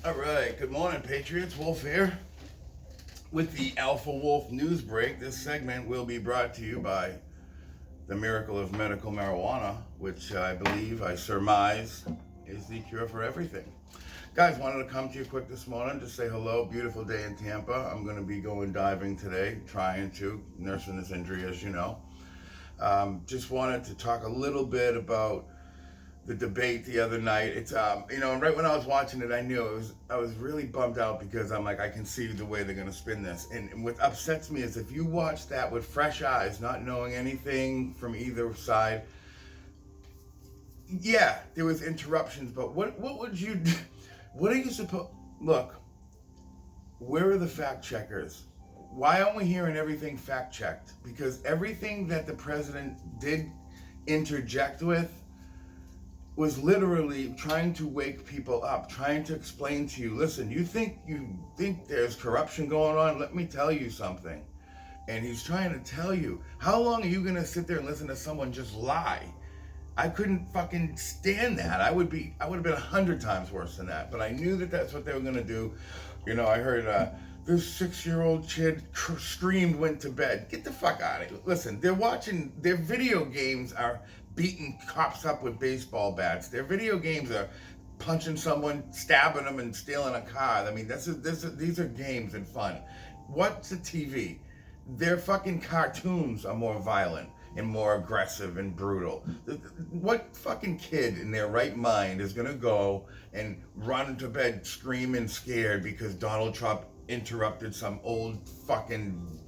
All right, good morning, Patriots. Wolf here with the Alpha Wolf News Break. This segment will be brought to you by the miracle of medical marijuana, which I surmise, is the cure for everything. Guys, wanted to come to you quick this morning to say hello. Beautiful day in Tampa. I'm going to be going diving today, nursing this injury, as you know. Just wanted to talk a little bit about the debate the other night. It's right when I was watching it, I knew I was really bummed out because I'm like, I can see the way they're gonna spin this. And what upsets me is if you watch that with fresh eyes, not knowing anything from either side. Yeah, there was interruptions, but what would you do? What are you supposed? Look, where are the fact checkers? Why aren't we hearing everything fact checked? Because everything that the president did interject with was literally trying to wake people up, trying to explain to you, listen, you think there's corruption going on? Let me tell you something. And he's trying to tell you, how long are you gonna sit there and listen to someone just lie? I couldn't fucking stand that. I would have been 100 times worse than that. But I knew that that's what they were gonna do. I heard this 6-year-old kid screamed, went to bed. Get the fuck out of here. Listen, they're watching, their video games are beating cops up with baseball bats. Their video games are punching someone, stabbing them, and stealing a car. I mean, these are games and fun. What's the TV? Their fucking cartoons are more violent and more aggressive and brutal. What fucking kid in their right mind is gonna go and run to bed screaming scared because Donald Trump interrupted some old fucking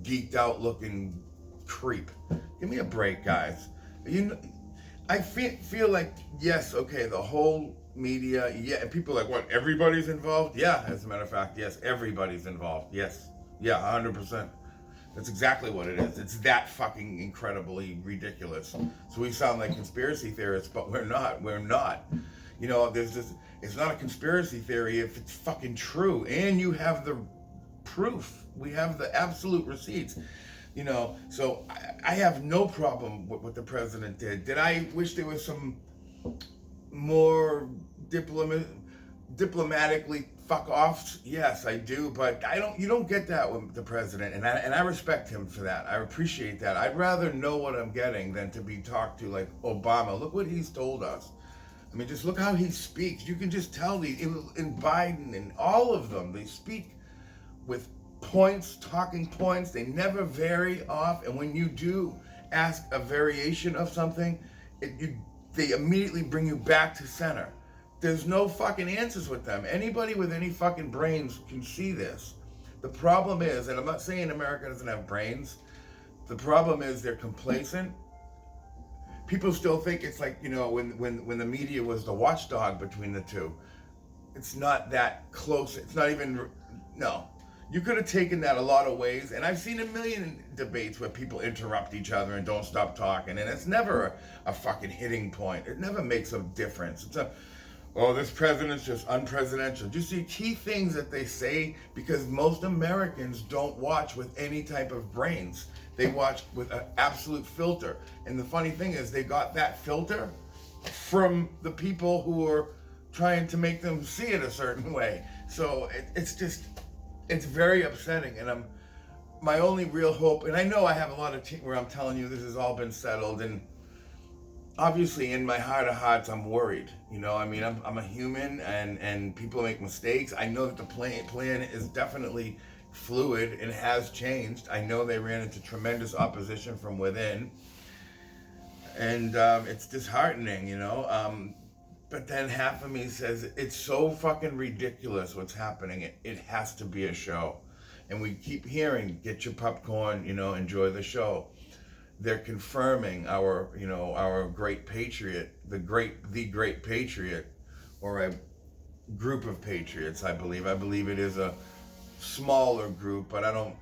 geeked out looking creep? Give me a break, guys. I feel like, yes, okay, the whole media, yeah, and people are like, what, everybody's involved? Yeah, as a matter of fact, yes, everybody's involved. Yes, yeah, 100%. That's exactly what it is. It's that fucking incredibly ridiculous. So we sound like conspiracy theorists, but we're not. We're not. It's not a conspiracy theory if it's fucking true. And you have the proof. We have the absolute receipts. So I have no problem with what the president did. Did I wish there was some more diplomatically fuck offs? Yes, I do, but you don't get that with the president, and I respect him for that. I appreciate that. I'd rather know what I'm getting than to be talked to like Obama. Look what he's told us. I mean, just look how he speaks. You can just tell in Biden and all of them, they speak with points, talking points. They never vary off, and when you do ask a variation of something, they immediately bring you back to center. There's no fucking answers with them. Anybody with any fucking brains can see this. The problem is, and I'm not saying America doesn't have brains, the problem is they're complacent. People still think it's like, when the media was the watchdog between the two. It's not that close. It's not even, no. You could have taken that a lot of ways, and I've seen a million debates where people interrupt each other and don't stop talking, and it's never a fucking hitting point. It never makes a difference. This president's just unpresidential. Do you see key things that they say? Because most Americans don't watch with any type of brains. They watch with an absolute filter. And the funny thing is, they got that filter from the people who are trying to make them see it a certain way. So it's very upsetting. And my only real hope, and I know I have a lot of where I'm telling you this has all been settled, and obviously in my heart of hearts I'm worried. I'm a human, and people make mistakes. I know that the plan is definitely fluid and has changed. I know they ran into tremendous opposition from within, and it's disheartening, but then half of me says it's so fucking ridiculous what's happening. It has to be a show. And we keep hearing, get your popcorn, enjoy the show. They're confirming our great patriot, the great patriot, or a group of patriots, I believe. I believe it is a smaller group, but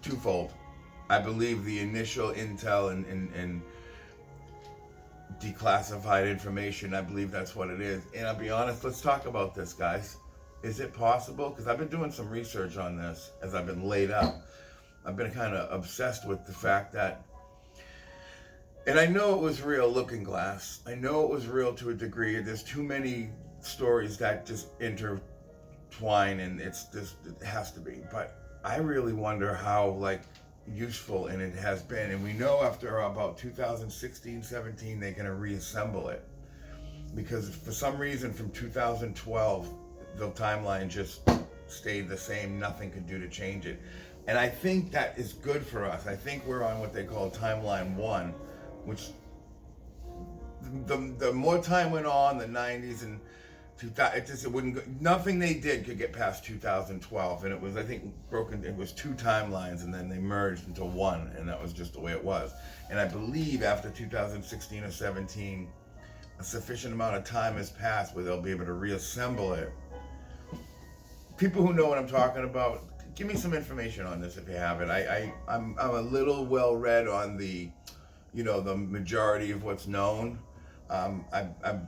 twofold. I believe the initial intel and declassified information, I believe that's what it is. And I'll be honest, let's talk about this, guys. Is it possible? Because I've been doing some research on this as I've been laid up. I've been kind of obsessed with the fact that, and I know it was real, Looking Glass. I know it was real to a degree. There's too many stories that just intertwine, and it's just, it has to be. But I really wonder how like useful and it has been. And we know after about 2016-17 they're going to reassemble it, because for some reason from 2012 the timeline just stayed the same. Nothing could do to change it. And I think that is good for us. I think we're on what they call timeline 1, which the more time went on, the 90s and 2000, it wouldn't go, nothing they did could get past 2012. And it was, I think, broken, it was 2 timelines, and then they merged into one, and that was just the way it was. And I believe after 2016 or 17, a sufficient amount of time has passed where they'll be able to reassemble it. People who know what I'm talking about, give me some information on this if you have it. I'm a little well read on the, the majority of what's known. I'm a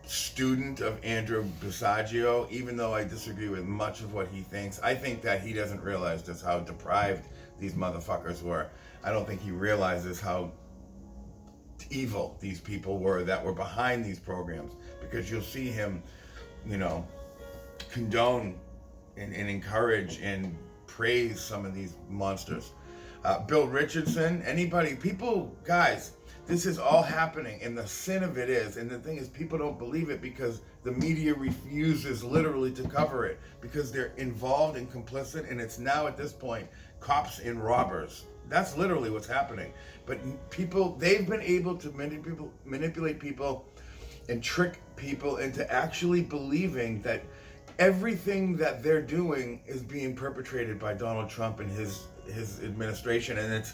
student of Andrew Basiago, even though I disagree with much of what he thinks. I think that he doesn't realize just how deprived these motherfuckers were. I don't think he realizes how evil these people were that were behind these programs, because you'll see him, condone and encourage and praise some of these monsters. Bill Richardson, guys, this is all happening, and the sin of it is, and the thing is, people don't believe it because the media refuses literally to cover it, because they're involved and complicit, and it's now at this point, cops and robbers. That's literally what's happening. But they've been able to manipulate people and trick people into actually believing that everything that they're doing is being perpetrated by Donald Trump and his administration, and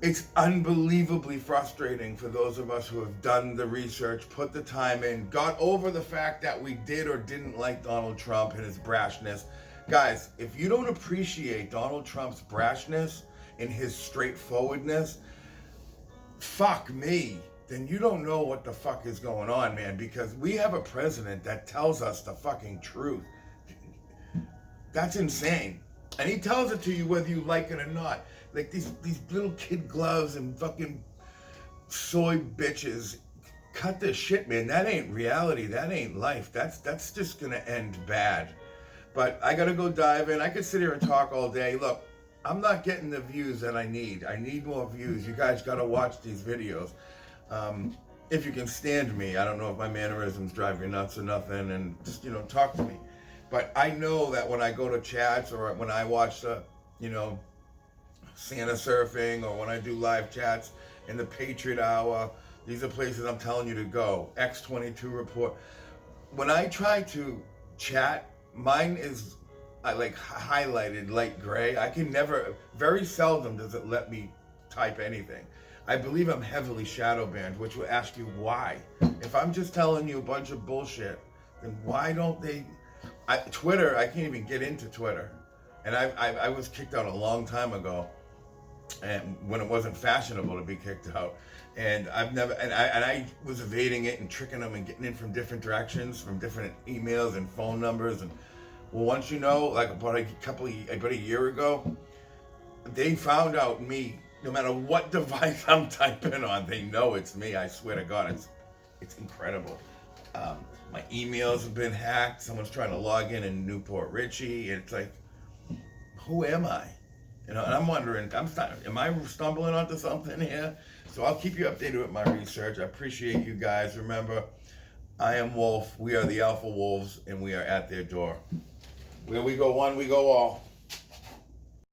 it's unbelievably frustrating for those of us who have done the research, put the time in, got over the fact that we did or didn't like Donald Trump and his brashness. Guys, if you don't appreciate Donald Trump's brashness and his straightforwardness, fuck me, then you don't know what the fuck is going on, man, because we have a president that tells us the fucking truth. That's insane. And he tells it to you whether you like it or not. Like these little kid gloves and fucking soy bitches. Cut this shit, man. That ain't reality. That ain't life. That's just gonna end bad. But I gotta go dive in. I could sit here and talk all day. Look, I'm not getting the views that I need. I need more views. You guys gotta watch these videos. If you can stand me. I don't know if my mannerisms drive you nuts or nothing, and just, talk to me. But I know that when I go to chats, or when I watch the, Santa surfing, or when I do live chats in the Patriot Hour, these are places I'm telling you to go. X22 report. When I try to chat, mine is highlighted light gray. Very seldom does it let me type anything. I believe I'm heavily shadow banned, which will ask you why. If I'm just telling you a bunch of bullshit, then why don't they? Twitter, I can't even get into Twitter. And I was kicked out a long time ago, and when it wasn't fashionable to be kicked out. And I was evading it and tricking them and getting in from different directions, from different emails and phone numbers. And well, once about a year ago, they found out me. No matter what device I'm typing on, they know it's me. I swear to God, it's incredible. My emails have been hacked. Someone's trying to log in Newport Richie. It's like, who am I? And I'm wondering, am I stumbling onto something here? So I'll keep you updated with my research. I appreciate you guys. Remember, I am Wolf. We are the Alpha Wolves, and we are at their door. Where we go one, we go all.